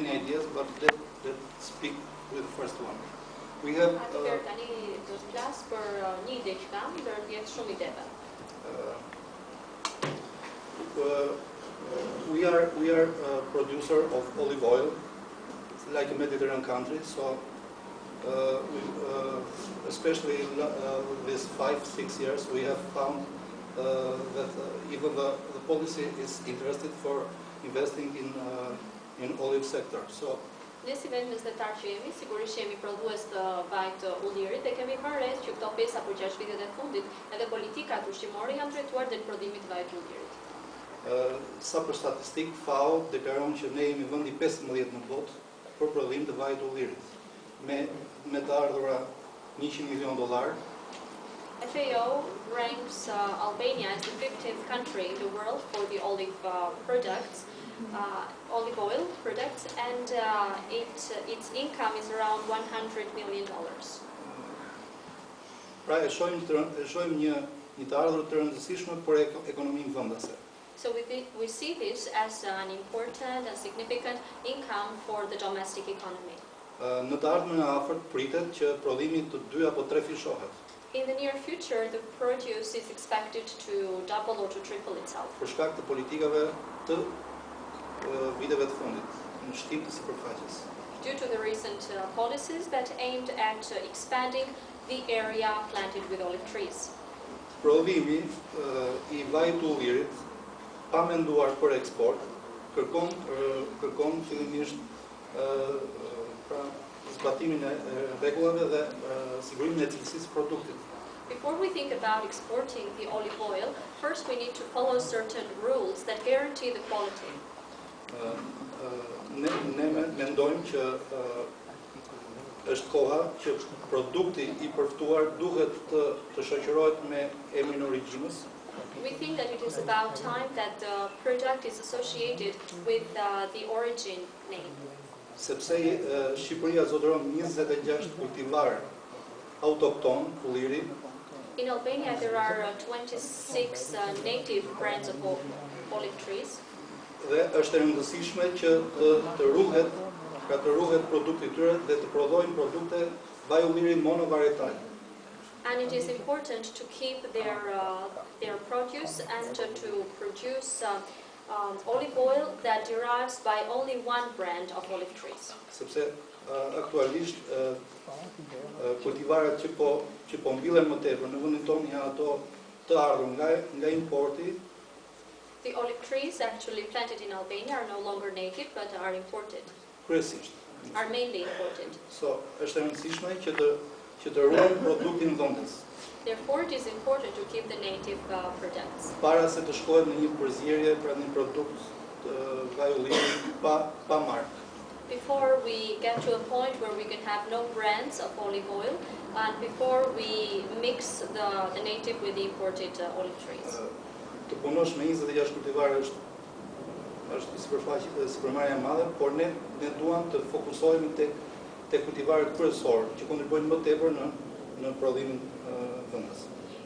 many ideas, but let's speak with the first one. We have. We are a producer of olive oil, like a Mediterranean country. So, especially these 5-6 years, we have found that even the policy is interested for investing in olive sector. So. Nësi vetë mesatar që jemi, sigurisht jemi prodhues të vaj të ullirit dhe kemi parë që këto 5 apo 6 vitet e fundit edhe politikat ushqimore janë drejtuar drejt prodhimit të vajit të ullirit. Sa për statistik, FAO deklaron që ne jemi vendi 15 në botë për prodhim të vajit të ullirit, me të ardhura $100 milion. FAO ranks Albania as the 15th country in the world for the olive products. Olive oil products, and its income is around $100 million. Pra e shohim një të ardhur të rëndësishme për ekonominë vendase. So we see this as an important and significant income for the domestic economy. Në të ardhmen e afërt pritet që prodhimi të 2 apo 3 fishohet. In the near future, the produce is expected to double or to triple itself. Për shkak të politikave të viteve të fundit, në shtim të sipërfaqes. Due to the recent policies that aimed at expanding the area planted with olive trees. Prodhimi I vajit të ullirit, pa menduar për eksport, kërkon fillimisht zbatimin e rregullave dhe sigurimin e cilësisë produktit. Before we think about exporting the olive oil, first we need to follow certain rules that guarantee the quality. Ne mendojmë që është koha që produkti I përftuar duhet të shoqërohet me emrin origjinës. We think that it is about time that the product is associated with the origin name. Sepse Shqipëria zotëron 26 kultivar autokton ulliri. In Albania there are 26 native brands of olive trees. Dhe është e rëndësishme që të ruhet produkti tyre dhe të prodhojnë produkte vaj ulliri monovarietale. And it is important to keep their produce and to produce olive oil that derives by only one brand of olive trees. Sepse aktualisht kultivaret që po mbillen më tepër në vendin tonë janë ato të ardhur nga importi. The olive trees actually planted in Albania are no longer native but are imported. Kryesisht. Are mainly imported. So, është e rëndësishme që të ruajmë produktin vendas. Therefore, it is important to keep the native products. Para se të shkohet në një përzierje pra një produkt të vaj ulliri pa markë. Before we get to a point where we can have no brands of olive oil, and before we mix the native with the imported olive trees. Të punosh me 26 kultivare është sipërmarrje e madhe, por ne duam të fokusohemi tek kultivaret kryesorë që kontribuojnë më tepër në prodhimin vendas.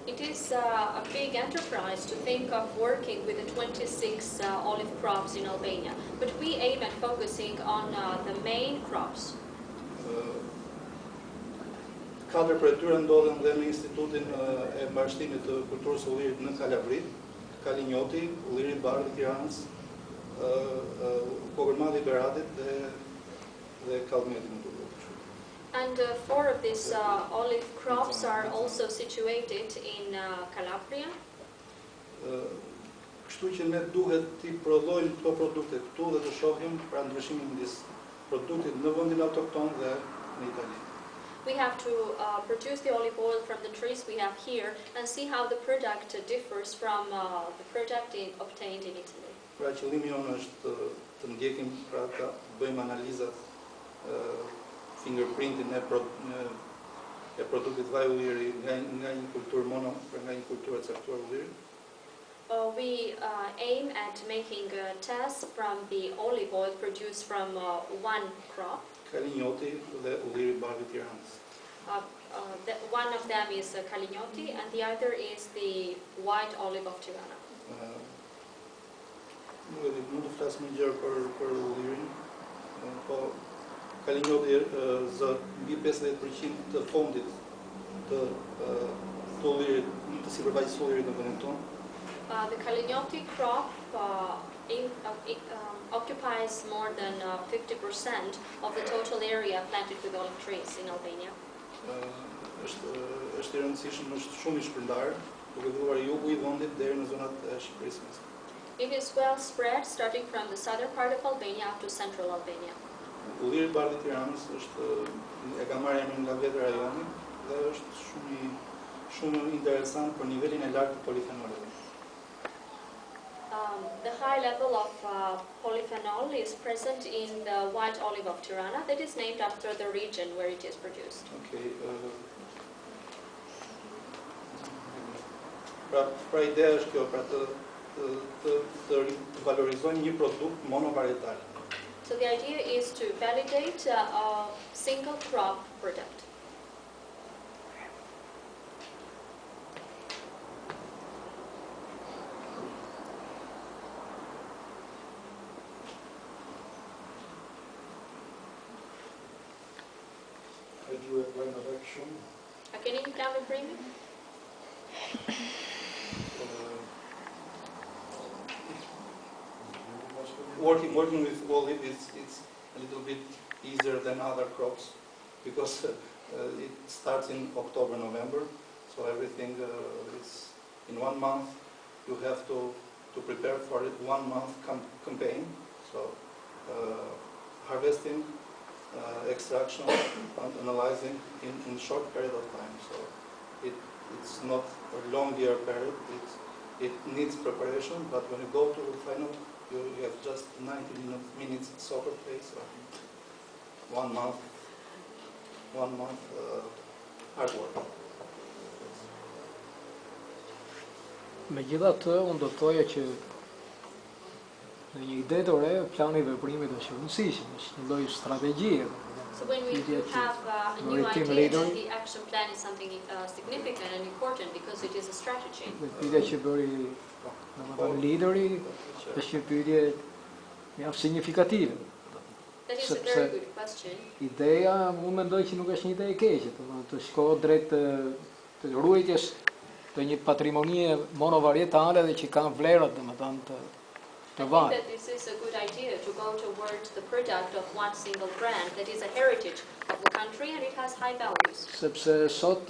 It is a big enterprise to think of working with the 26 olive crops in Albania, but we aim at focusing on the main crops. 4 prej tyre ndodhen dhe në Institutin e Mbështimit të Kulturës së Ullirit në Kalabri, Kalinjoti, ulliri bardh I Tiranës, Kogërmadhi I Beratit dhe Kallmeti në Turku. And 4 of these olive crops are also situated in Calabria. Kështu që ne duhet të prodhojmë këto produkte këtu dhe të shohim pra ndryshimin midis produktit në vendin autokton dhe në Itali. We have to produce the olive oil from the trees we have here and see how the product differs from the product obtained in Italy. Pra qëllimi jonë është të ndjekim pra të bëjmë analizat fingerprintin e produktit vaj ulliri nga një kulturë nga një kulturë e caktuar ulliri. We aim at making tests from the olive oil produced from one crop. Kalinjoti dhe ulliri bardh I Tiranës. One of them is Kalinjoti and the other is the white olive of Tirana. Mund të flas më gjerë për ullirin, po Kalinjoti zë mbi 50% të fondit të tullirit, të sipërfaqes tullirit në vendin tonë. The Kalinjoti crop occupies more than 50% of the total area planted with olive trees in Albania. Është i rëndësishëm, është shumë i shpërndarë, duke filluar jugu I vendit deri në zonat e Shqipërisë. It is well spread, starting from the southern part of Albania up to central Albania. Ulliri I bardhë I Tiranës është e ka marrë emrin nga vetë rajoni dhe është shumë interesant për nivelin e lartë të polifenolëve. The high level of polyphenol is present in the white olive of Tirana, that is named after the region where it is produced. Okay. Pra ideja është kjo, pra të valorizojnë një produkt monovarietal. So the idea is to validate a single crop product. Do a plan of action. A keni një plan veprimi? Working with olive it's a little bit easier than other crops because it starts in October, November, so everything is in 1 month. You have to prepare for it 1 month campaign. So harvesting, extraction, and analyzing in short period of time. So it's not a long year period. It needs preparation, but when you go to the final, you have just 90 minutes soccer play, so 1 month hard work. Megjithatë, unë do të thoja që në një ide të re, plani I veprimit është I rëndësishëm, është një lloj strategjie. So when we have a new idea, then the action plan is something significant and important because it is a strategy. Pyetja që bëri domethënë lideri është një pyetje mjaft signifikative. That is a very good question. Ideja, unë mendoj që nuk është një ide e keqe, domethënë të shkohet drejt të ruajtjes të një patrimonie monovarietale dhe që kanë vlerat domethënë të I think that this is a good idea to go towards the product of one single brand that is a heritage of the country and it has high values. Sepse sot